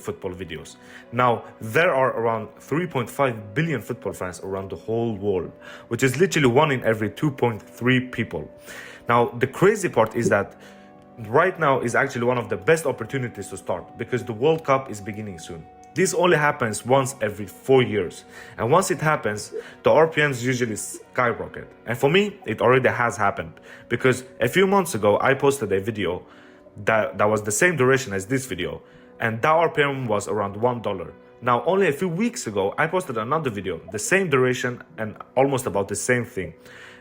football videos. Now, there are around 3.5 billion football fans around the whole world, which is literally 1 in every 2.3 people. Now, the crazy part is that right now is actually one of the best opportunities to start, because the World Cup is beginning soon. This only happens once every 4 years. And once it happens, the RPMs usually skyrocket. And for me, it already has happened. Because a few months ago, I posted a video that was the same duration as this video. And that RPM was around $1. Now, only a few weeks ago, I posted another video, the same duration and almost about the same thing.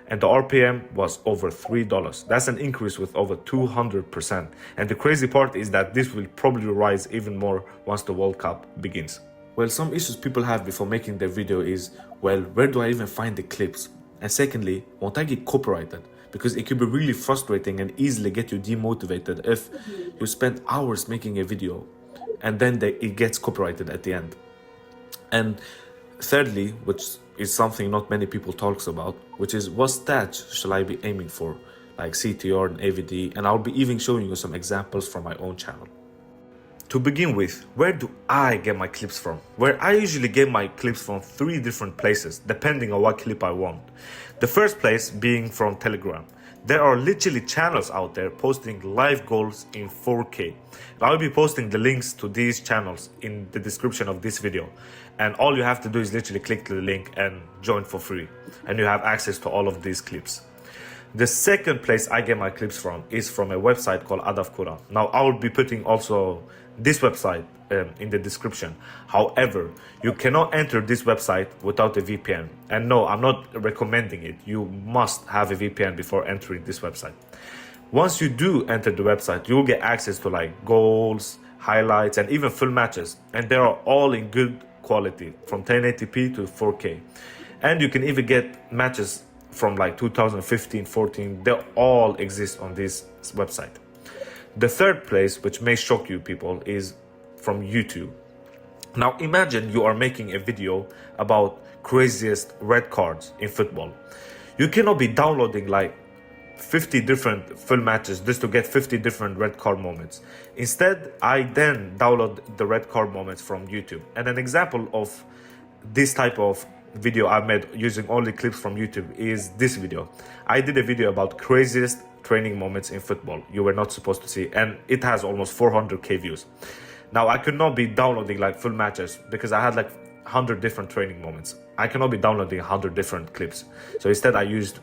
And the RPM was over $3. That's an increase with over 200%. And the crazy part is that this will probably rise even more once the World Cup begins. Well, some issues people have before making their video is, well, where do I even find the clips? And secondly, won't I get copyrighted? Because it could be really frustrating and easily get you demotivated if you spend hours making a video and then it gets copyrighted at the end. And thirdly, which is something not many people talks about, which is what stats shall I be aiming for, like CTR and AVD, and I'll be even showing you some examples from my own channel. To begin with, where do I get my clips from? Where I usually get my clips from 3 different places, depending on what clip I want. The first place being from Telegram. There are literally channels out there posting live goals in 4K. And I'll be posting the links to these channels in the description of this video. And all you have to do is literally click the link and join for free. And you have access to all of these clips. The second place I get my clips from is from a website called Adafkura. Now, I will be putting also this website in the description. However, you cannot enter this website without a VPN. And no, I'm not recommending it. You must have a VPN before entering this website. Once you do enter the website, you will get access to like goals, highlights, and even full matches. And they are all in good quality, from 1080p to 4K. And you can even get matches from like 2015, 14. They all exist on this website. The third place, which may shock you people, is from YouTube. Now imagine you are making a video about craziest red cards in football. You cannot be downloading like 50 different full matches just to get 50 different red card moments. Instead, I then download the red card moments from YouTube. And an example of this type of video I made using only clips from YouTube is this video. I did a video about craziest training moments in football you were not supposed to see, and it has almost 400k views. Now, I could not be downloading like full matches because I had like 100 different training moments. I cannot be downloading 100 different clips. So instead I used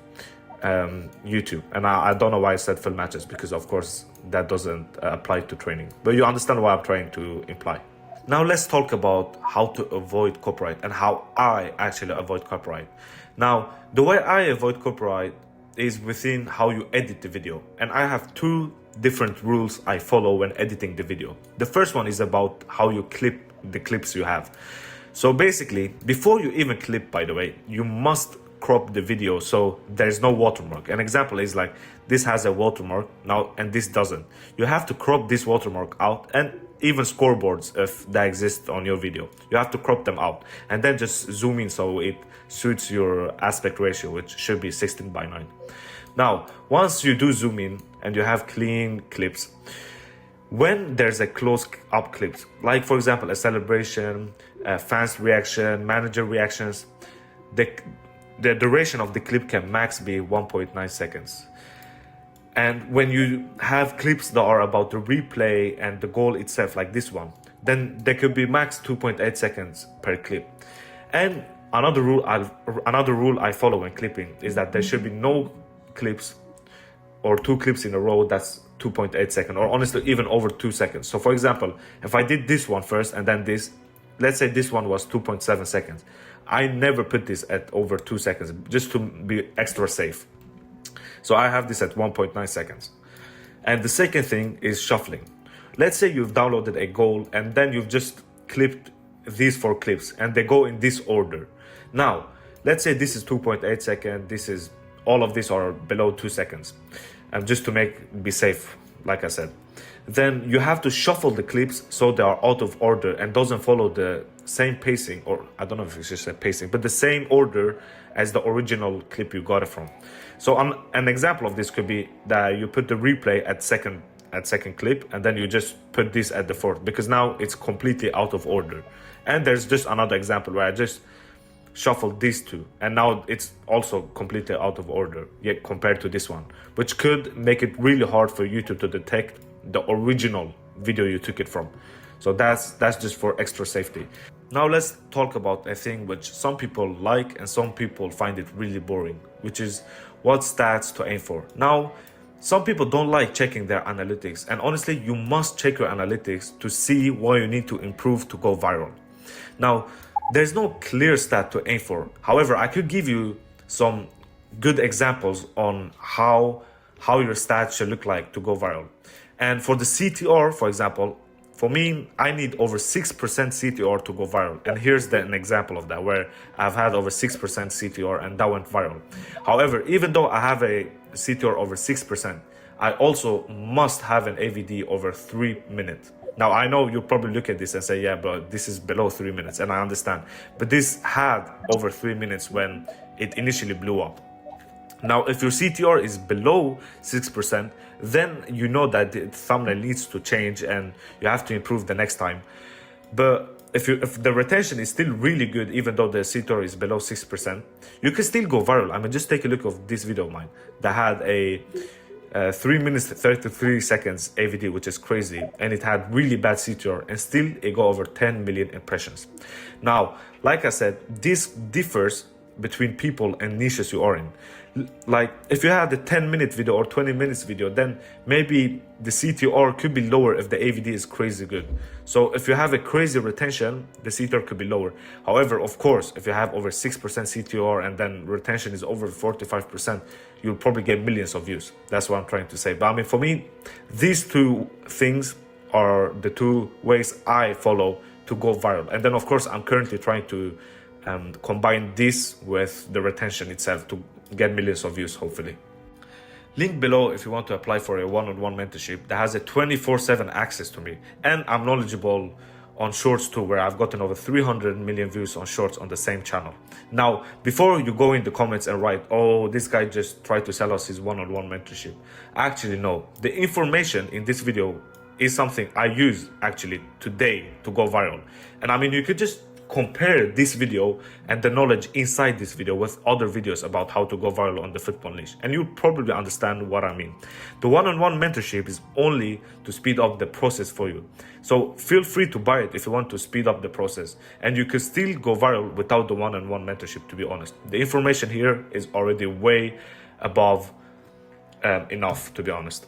YouTube, and I don't know why I said full matches, because of course that doesn't apply to training, but you understand what I'm trying to imply. Now let's talk about how to avoid copyright and how I actually avoid copyright. Now, the way I avoid copyright is within how you edit the video, and I have 2 different rules I follow when editing the video. The first one is about how you clip the clips you have. So basically, before you even clip, by the way, you must crop the video so there's no watermark. An example is like this has a watermark now and this doesn't. You have to crop this watermark out, and even scoreboards, if that exists on your video, you have to crop them out and then just zoom in so it suits your aspect ratio, which should be 16:9. Now, once you do zoom in and you have clean clips, when there's a close-up clips, like for example a celebration, fans reaction, manager reactions, the duration of the clip can max be 1.9 seconds. And when you have clips that are about the replay and the goal itself, like this one, then there could be max 2.8 seconds per clip. And another rule I follow when clipping is that there should be no clips or 2 clips in a row that's 2.8 seconds, or honestly even over 2 seconds. So for example, if I did this one first and then this, let's say this one was 2.7 seconds. I never put this at over 2 seconds just to be extra safe. So I have this at 1.9 seconds. And the second thing is shuffling. Let's say you've downloaded a goal and then you've just clipped these 4 clips and they go in this order. Now, let's say this is 2.8 seconds, all of these are below 2 seconds. And just to be safe, like I said. Then you have to shuffle the clips so they are out of order and doesn't follow the same pacing, or I don't know if it's just a pacing, but the same order as the original clip you got it from. So an example of this could be that you put the replay at second at second clip, and then you just put this at the fourth, because now it's completely out of order. And there's just another example where I just shuffled these two, and now it's also completely out of order yet compared to this one, which could make it really hard for YouTube to detect the original video you took it from. So that's just for extra safety. Now let's talk about a thing which some people like and some people find it really boring, which is what stats to aim for. Now, some people don't like checking their analytics, and honestly, you must check your analytics to see what you need to improve to go viral. Now, there's no clear stat to aim for. However, I could give you some good examples on how your stats should look like to go viral. And for the CTR, for example, for me, I need over 6% CTR to go viral. And here's an example of that, where I've had over 6% CTR and that went viral. However, even though I have a CTR over 6%, I also must have an AVD over 3 minutes. Now, I know you probably look at this and say, yeah, but this is below 3 minutes, and I understand. But this had over 3 minutes when it initially blew up. Now, if your CTR is below 6%, then you know that the thumbnail needs to change and you have to improve the next time. But if the retention is still really good, even though the CTR is below 6%, you can still go viral. I mean, just take a look of this video of mine that had a 3 minutes 33 seconds AVD, which is crazy, and it had really bad CTR, and still it got over 10 million impressions. Now, like I said, this differs between people and niches you are in. Like, if you have the 10-minute video or 20 minutes video, then maybe the CTR could be lower if the AVD is crazy good. So if you have a crazy retention, the CTR could be lower. However, of course, if you have over 6% CTR and then retention is over 45%, you'll probably get millions of views. That's what I'm trying to say. But I mean, for me, these two things are the two ways I follow to go viral. And then, of course, I'm currently trying to combine this with the retention itself to get millions of views, hopefully. Link below if you want to apply for a one-on-one mentorship that has a 24/7 access to me. And I'm knowledgeable on shorts too, where I've gotten over 300 million views on shorts on the same channel. Now, before you go in the comments and write, oh, this guy just tried to sell us his one-on-one mentorship, actually no. The information in this video is something I use actually today to go viral. And I mean, you could just compare this video and the knowledge inside this video with other videos about how to go viral on the football niche, and you probably understand what I mean. The one-on-one mentorship is only to speed up the process for you. So feel free to buy it if you want to speed up the process, and you can still go viral without the one-on-one mentorship, to be honest. The information here is already way above enough, to be honest.